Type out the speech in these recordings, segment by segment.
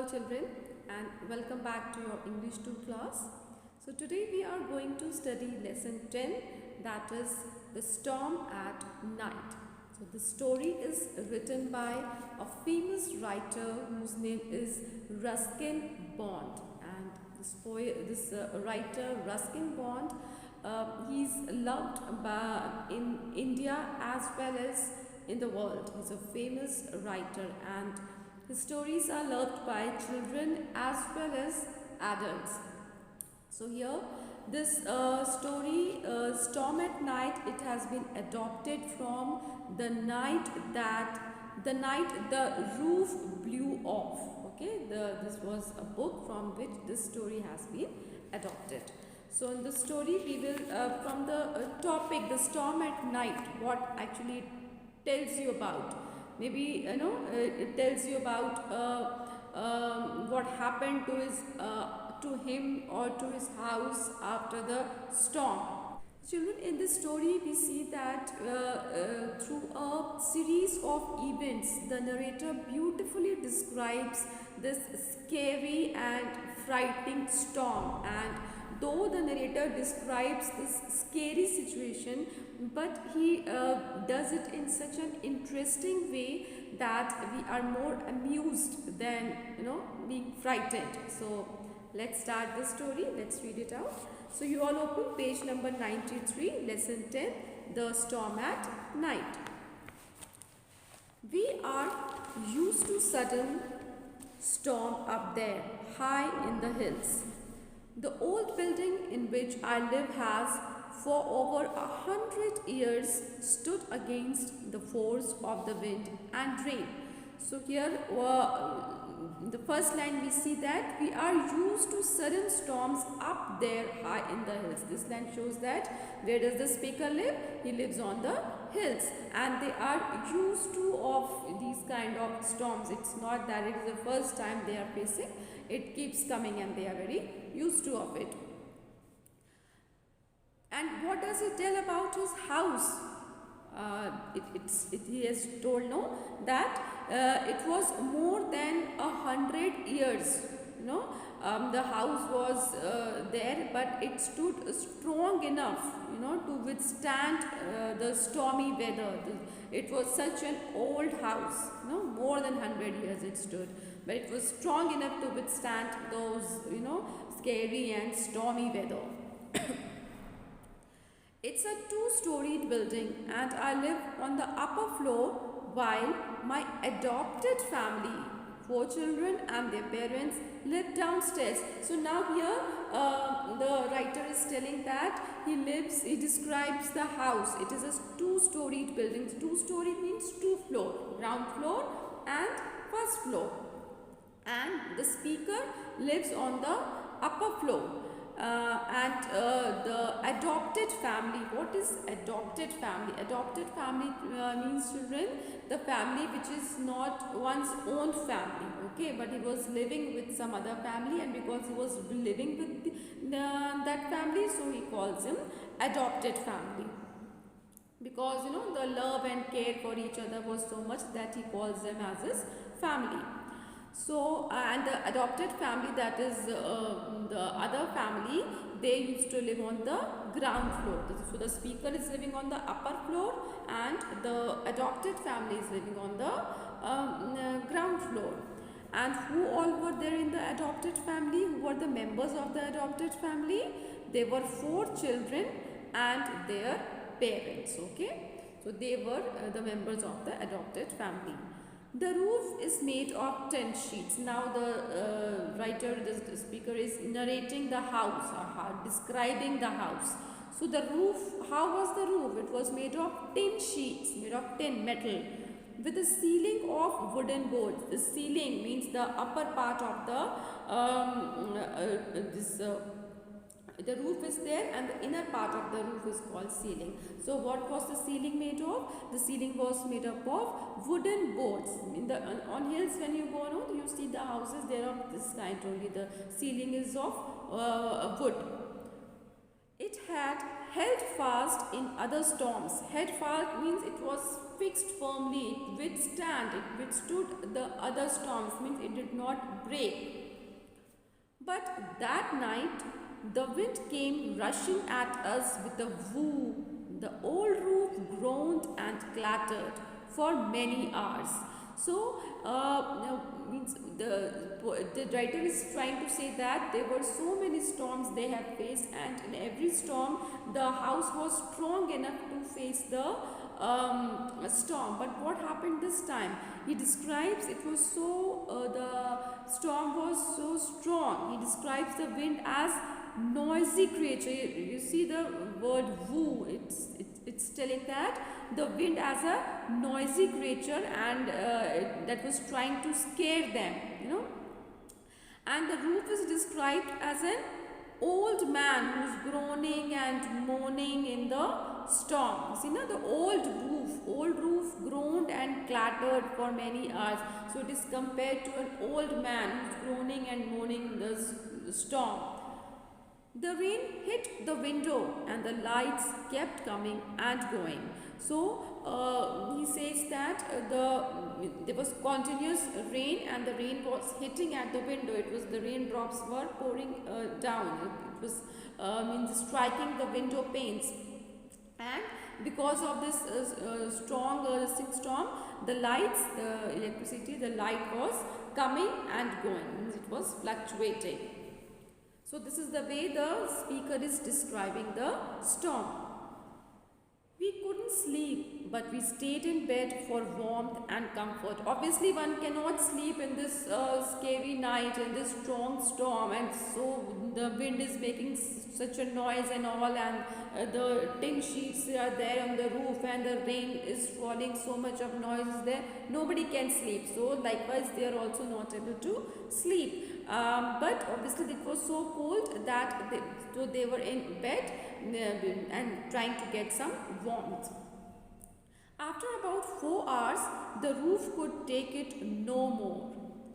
children, and welcome back to your English 2 class. So today we are going to study lesson 10, that is The Storm at Night. So the story is written by a famous writer whose name is Ruskin Bond, and this writer Ruskin Bond, he's loved in India as well as in the world. He's a famous writer and his stories are loved by children as well as adults. So here this story, Storm at Night, it has been adopted from the night the roof blew off. Okay, this was a book from which this story has been adopted. So in the story we will from the topic, the storm at night, what actually it tells you about. Maybe it tells you about what happened to him or to his house after the storm. Children, in this story we see that through a series of events, the narrator beautifully describes this scary and frightening storm. And though the narrator describes this scary situation, but he does it in such an interesting way that we are more amused than being frightened. So let's start the story. Let's read it out. So you all open page number 93, lesson 10, The Storm at Night. We are used to sudden storm up there, high in the hills. The old building in which I live has for over 100 years stood against the force of the wind and rain. So here in the first line we see that we are used to sudden storms up there high in the hills. This line shows that where does the speaker live? He lives on the hills, and they are used to of these kind of storms. It's not that it is the first time they are facing. It keeps coming and they are very used to of it. And what does he tell about his house? He has told that it was more than 100 years. The house was there, but it stood strong enough, to withstand the stormy weather. It was such an old house, more than 100 years it stood, but it was strong enough to withstand those, scary and stormy weather. It's a two-storied building and I live on the upper floor while my adopted family, 4 children and their parents, live downstairs. So now here the writer is telling that he describes the house. It is a two-storied building. 2-story means 2 floor, ground floor and first floor. And the speaker lives on the upper floor. The adopted family. What is adopted family? Adopted family means, children, the family which is not one's own family, okay, but he was living with some other family, and because he was living with that family, so he calls him adopted family. Because the love and care for each other was so much that he calls them as his family. So and the adopted family, that is the other family, they used to live on the ground floor. So the speaker is living on the upper floor and the adopted family is living on the ground floor. And who all were there in the adopted family? Who were the members of the adopted family? They were 4 children and their parents, okay. So they were the members of the adopted family. The roof is made of tin sheets. Now the the speaker is narrating the house, describing the house. So the roof, how was the roof? It was made of tin sheets, made of tin, metal, with a ceiling of wooden boards. The ceiling means the upper part of the roof is there, and the inner part of the roof is called ceiling. So what was the ceiling made of? The ceiling was made up of wooden boards. On hills when you go on, you see the houses, they are of this kind only. The ceiling is of wood. It had held fast in other storms. Held fast means it was fixed firmly, it withstood the other storms, means it did not break. But that night, the wind came rushing at us with a woo. The old roof groaned and clattered for many hours. So, means the writer is trying to say that there were so many storms they have faced, and in every storm, the house was strong enough to face the storm. But what happened this time? He describes it was so, the storm was so strong. He describes the wind as noisy creature. You see the word woo, it's telling that the wind as a noisy creature, and that was trying to scare them, you know. And the roof is described as an old man who's groaning and moaning in the storm. See now, the old roof groaned and clattered for many hours. So it is compared to an old man who's groaning and moaning in the storm. The rain hit the window and the lights kept coming and going. So he says that there was continuous rain, and the rain was hitting at the window. It was the raindrops were pouring down. It was means striking the window panes, and because of this strong storm, the lights, the electricity, the light was coming and going. Means it was fluctuating. So this is the way the speaker is describing the storm. We couldn't sleep, but we stayed in bed for warmth and comfort. Obviously, one cannot sleep in this scary night, in this strong storm, and so the wind is making such a noise and all, and the tin sheets are there on the roof, and the rain is falling, so much of noise is there. Nobody can sleep. So likewise, they are also not able to sleep. But obviously it was so cold that they were in bed and trying to get some warmth. After about 4 hours, the roof could take it no more.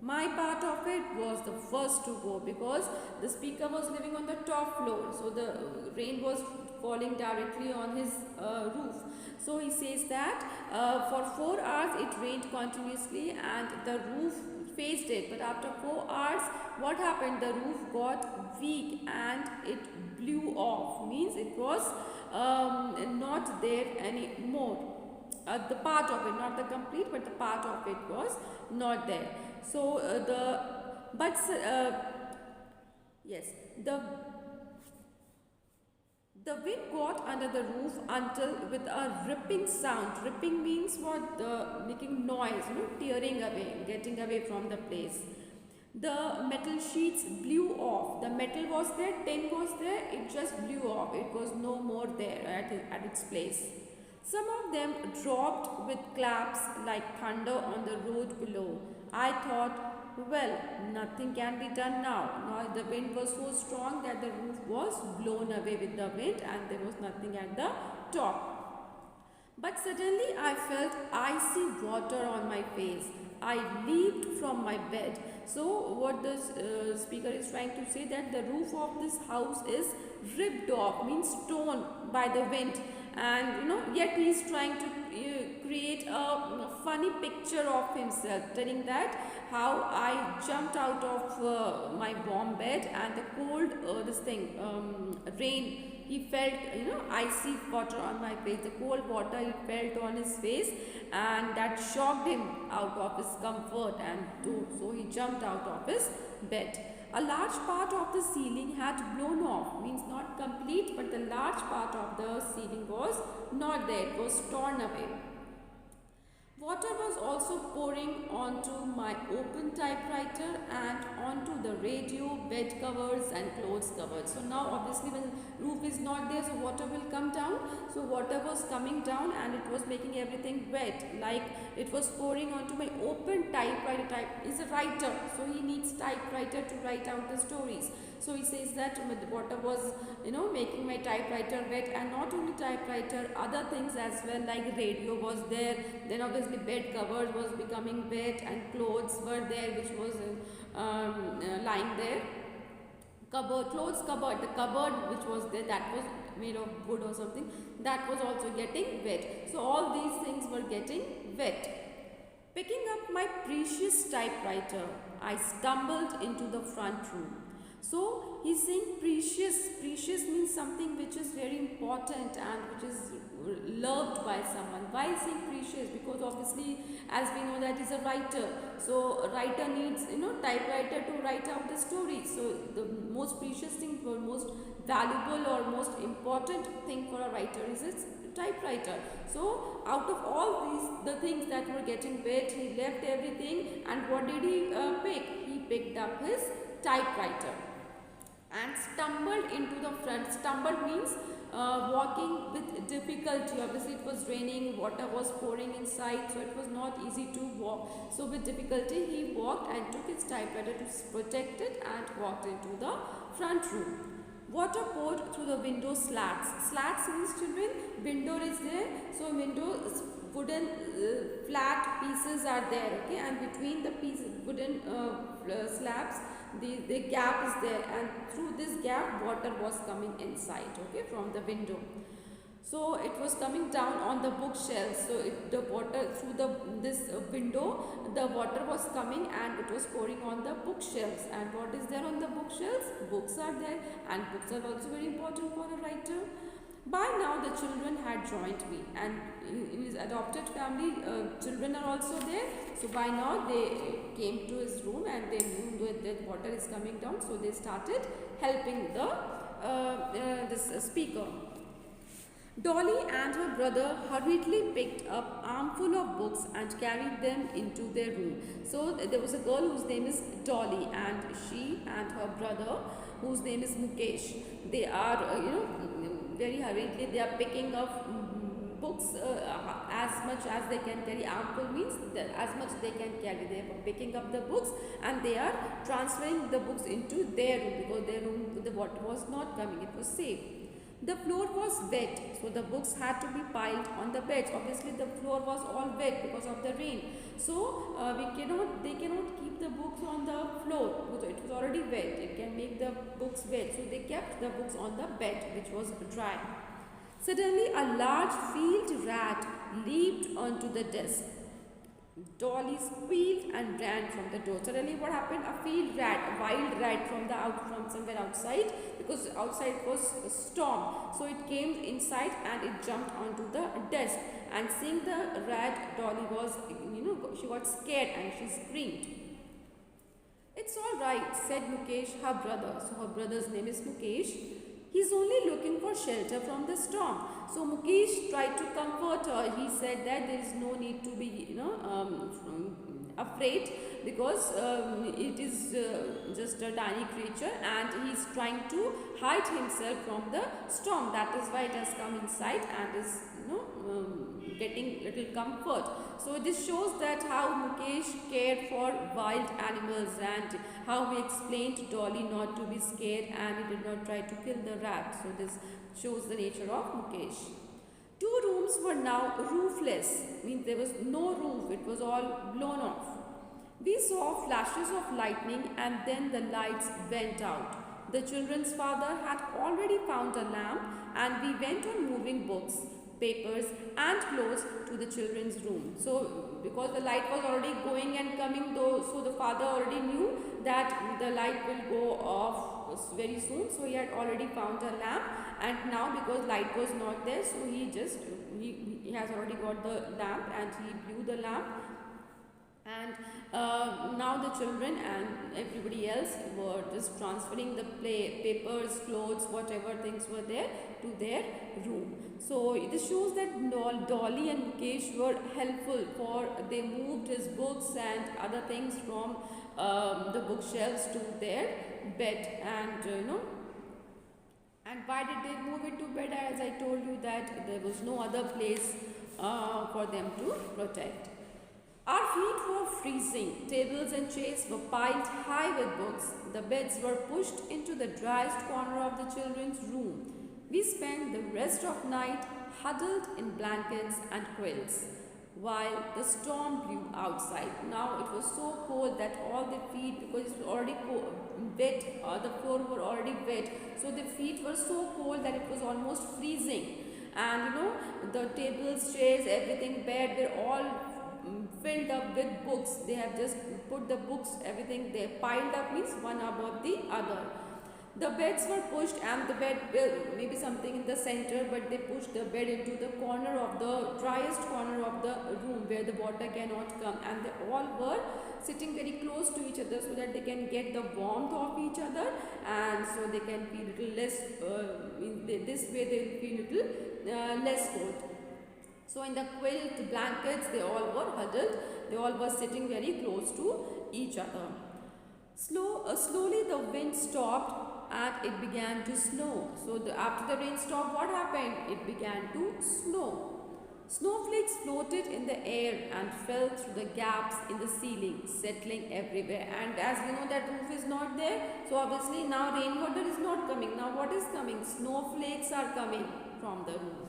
My part of it was the first to go, because the speaker was living on the top floor, so the rain was falling directly on his roof. So he says that for 4 hours it rained continuously and the roof faced it, but after 4 hours what happened? The roof got weak and it blew off, means it was not there anymore. The part of it, not the complete, but the part of it was not there. So the wind got under the roof until, with a ripping sound. Ripping means what? Making noise, tearing away, getting away from the place. The metal sheets blew off. The metal was there, tin was there, it just blew off. It was no more there at its place. Some of them dropped with claps like thunder on the road below. I thought, well, nothing can be done now. Now the wind was so strong that the roof was blown away with the wind and there was nothing at the top. But suddenly I felt icy water on my face. I leaped from my bed. So what the speaker is trying to say, that the roof of this house is ripped off, means torn by the wind. And yet he is trying to create a funny picture of himself, telling that how I jumped out of my warm bed and the cold rain, he felt icy water on my face. The cold water he felt on his face, and that shocked him out of his comfort, and so he jumped out of his bed. A large part of the ceiling had blown off, means not complete, but the large part of the ceiling was not there, it was torn away. Water was also pouring onto my open typewriter and onto the radio, bed covers and clothes covers. So now obviously when the roof is not there, so water will come down. So water was coming down and it was making everything wet, like it was pouring onto my open typewriter. He's a writer, so he needs typewriter to write out the stories. So he says that the water was making my typewriter wet, and not only typewriter, other things as well, like radio was there, then obviously bed cover was becoming wet and clothes were there which was lying there. Clothes cupboard, the cupboard which was there, that was made of wood or something, that was also getting wet. So all these things were getting wet. Picking up my precious typewriter, I stumbled into the front room. So he's saying precious. Precious means something which is very important and which is loved by someone. Why is he precious? Because obviously, as we know, that he's a writer. So a writer needs, typewriter to write out the story. So the most precious thing, or most valuable or most important thing for a writer is its typewriter. So out of all these the things that were getting wet, he left everything, and what did he pick? He picked up his typewriter and stumbled into the front. Stumbled means walking with difficulty. Obviously it was raining, water was pouring inside, so it was not easy to walk. So with difficulty he walked and took his typewriter to protect it and walked into the front room. Water poured through the window slats. Slats means, children, window is there. So window wooden flat pieces are there, okay, and between the wooden slabs, the gap is there, and through this gap water was coming inside, okay, from the window. So it was coming down on the bookshelves. So the water through this window, the water was coming and it was pouring on the bookshelves. And what is there on the bookshelves? Books are there, and books are also very important for a writer. By now the children had joined me, and in his adopted family, children are also there. So by now they came to his room and they knew that water is coming down. So they started helping this speaker. Dolly and her brother hurriedly picked up armful of books and carried them into their room. So there was a girl whose name is Dolly, and she and her brother, whose name is Mukesh, they are very hurriedly they are picking up books as much as they can carry. Armful means as much they can carry. They are picking up the books and they are transferring the books into their room, because their room the water was not coming, it was safe. The floor was wet, so the books had to be piled on the beds. Obviously the floor was all wet because of the rain. So they cannot keep the books on the floor because it was already wet. It can make the books wet. So they kept the books on the bed, which was dry. Suddenly a large field rat leaped onto the desk. Dolly squealed and ran from the door. Suddenly what happened? A field rat, a wild rat from somewhere outside, because outside was a storm. So it came inside and it jumped onto the desk. And seeing the rat, Dolly was, she got scared and she screamed. It's all right, said Mukesh, her brother. So her brother's name is Mukesh. He's only looking for shelter from the storm. So Mukesh tried to comfort her. He said that there is no need to be, afraid, because it is just a tiny creature and he's trying to hide himself from the storm. That is why it has come inside and is, getting little comfort. So this shows that how Mukesh cared for wild animals and how he explained to Dolly not to be scared and he did not try to kill the rat. So this shows the nature of Mukesh. 2 rooms were now roofless, means there was no roof, it was all blown off. We saw flashes of lightning and then the lights went out. The children's father had already found a lamp and we went on moving books, papers and clothes to the children's room. So because the light was already going and coming though, so the father already knew that the light will go off very soon. So he had already found a lamp, and now because light was not there, so he has already got the lamp and he blew the lamp. And now the children and everybody else were just transferring the papers, clothes, whatever things were there to their room. So this shows that Dolly and Mukesh were helpful, for they moved his books and other things from the bookshelves to their bed. And and why did they move it to bed? As I told you that there was no other place for them to protect. Our feet were freezing. Tables and chairs were piled high with books. The beds were pushed into the driest corner of the children's room. We spent the rest of night huddled in blankets and quilts. while the storm blew outside. Now it was so cold that all the feet, because it was already wet, the floor were already wet, so the feet were so cold that it was almost freezing. And you know, the tables, chairs, everything, bed were all filled up with books. They have just put the books, everything they piled up, means one above the other. The beds were pushed, and the bed, maybe something in the center, but they pushed the bed into the corner of the driest corner of the room where the water cannot come, and they all were sitting very close to each other so that they can get the warmth of each other, and so they can feel little less, this way they will feel little less cold. So in the quilt blankets, they all were huddled, they all were sitting very close to each other. Slowly the wind stopped and it began to snow. So after the rain stopped, what happened? It began to snow. Snowflakes floated in the air and fell through the gaps in the ceiling, settling everywhere. And as we know that roof is not there, so obviously now rainwater is not coming. Now what is coming? Snowflakes are coming from the roof.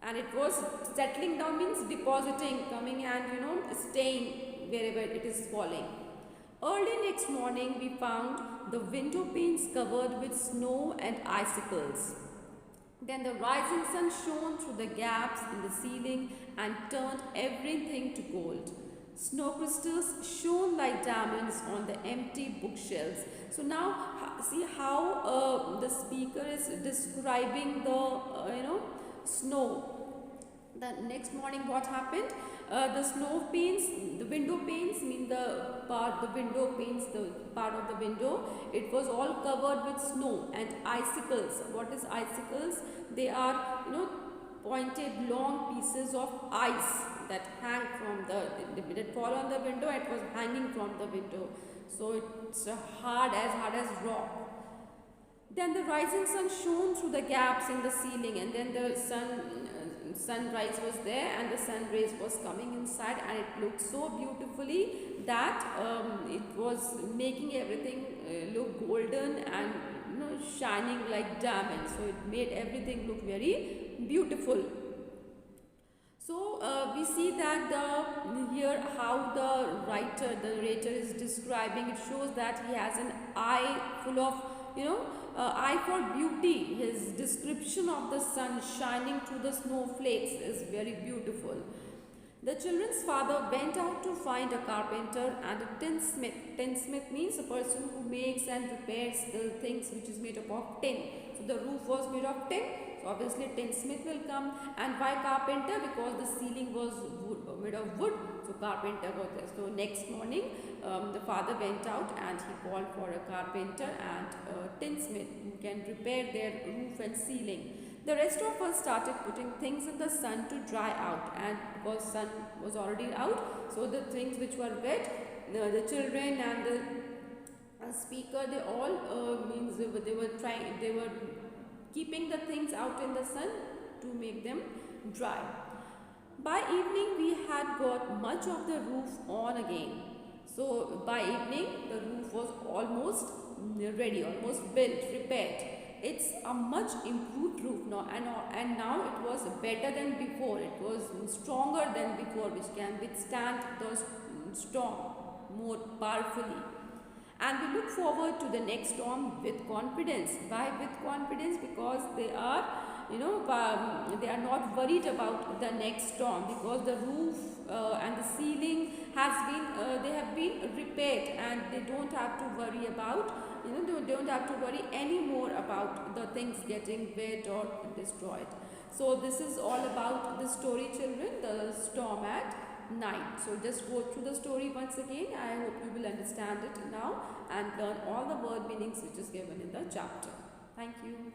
And it was settling down, means depositing, coming and you know, staying wherever it is falling. Early next morning, we found the window panes covered with snow and icicles. Then the rising sun shone through the gaps in the ceiling and turned everything to gold. Snow crystals shone like diamonds on the empty bookshelves. So now see how the speaker is describing the snow. The next morning, what happened? The snow panes, the window panes, mean the part of the window, it was all covered with snow and icicles. What is icicles? They are, you know, pointed long pieces of ice that hang from that fall on the window. It was hanging from the window, so it's hard as rock. Then the rising sun shone through the gaps in the ceiling, and then the sunrise was there, and the sun rays was coming inside, and it looked so beautifully that it was making everything look golden and shining like diamonds. So it made everything look very beautiful. So we see that here how the narrator is describing. It shows that he has an eye full of eye for beauty. His description of the sun shining through the snowflakes is very beautiful. The children's father went out to find a carpenter and a tinsmith. Tinsmith means a person who makes and repairs the things which is made up of tin. So the roof was made of tin. So obviously tinsmith will come. And why carpenter? Because the ceiling was made of wood. So carpenter was there. So next morning the father went out and he called for a carpenter and a tinsmith who can repair their roof and ceiling. The rest of us started putting things in the sun to dry out, and because sun was already out, so the things which were wet, the children and the speaker, they all they were keeping the things out in the sun to make them dry. By evening we had got much of the roof on again. So by evening the roof was almost ready, almost built, repaired. It's a much improved roof now, and now it was better than before. It was stronger than before, which can withstand the storm more powerfully. And we look forward to the next storm with confidence. Why with confidence? Because they are they are not worried about the next storm, because the roof and the ceiling they have been repaired, and they don't have to worry about they don't have to worry anymore about the things getting wet or destroyed. So this is all about the story, children, the storm at night. So just go through the story once again. I hope you will understand it now and learn all the word meanings which is given in the chapter. Thank you.